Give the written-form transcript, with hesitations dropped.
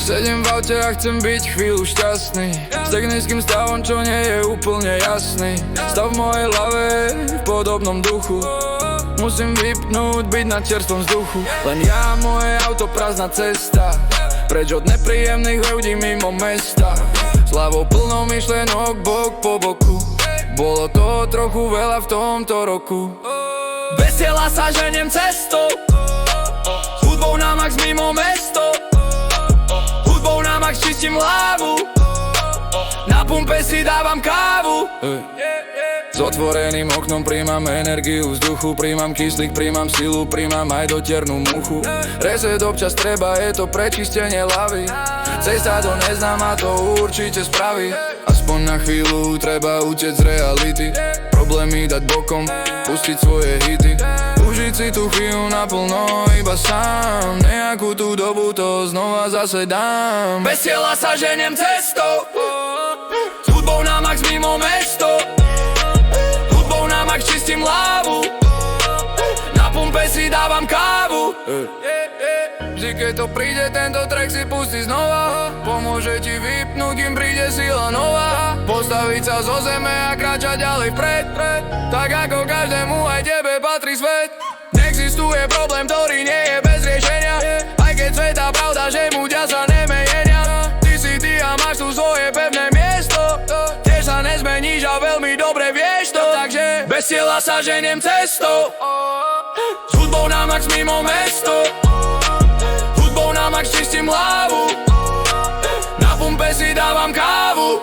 Sedím v aute a chcem byť chvíľu šťastný, s technickým stavom, čo nie je úplne jasný. Stav v mojej hlave v podobnom duchu, musím vypnúť, byť na čerstvom vzduchu. Len ja, moje auto, prázdna cesta, preč od nepríjemných ľudí mimo mesta. S hlavou plnou myšlienok, bok po boku, bolo toho trochu veľa v tomto roku. Bez cieľa sa ženiem cestou, hudbou na max mimo mesto, hudbou na max čistím hlavu, na pumpe si dávam kávu. S otvoreným oknom príjmam energiu vzduchu, príjmam kyslík, príjmam silu, príjmam aj dotiernú muchu. Reset občas treba, je to prečistenie hlavy, cesta do neznáma to určite spraví. Aspoň na chvíľu treba utiec z reality, problémy dať bokom, pustiť svoje hity, užiť si tú chvíľu naplno iba sám. Nejakú tú dobu to znova zase dám. Bez cieľa sa ženiem cestou, s hudbou na max mimo mesto, hudbou na max čistím hlavu, na pumpe si dávam kávu. Vždy keď to príde, tento track si pustí znova, pomôže ti vypnúť, kým príde sila nová. Postaviť sa zo zeme a kráčať ďalej vpred, tak ako každému aj tebe patrí svet. Neexistuje problém, ktorý nie je bez riešenia, aj keď sveta pravda, že ľudia sa nemenia. Ty si ty a máš tu svoje pevné miesto, tiež sa nezmeníš a veľmi dobre vieš to. Takže bez cieľa sa ženiem cestou, s hudbou na max mimo mesto, hudbou na max čistím hlavu, na pumpe si dávam kávu.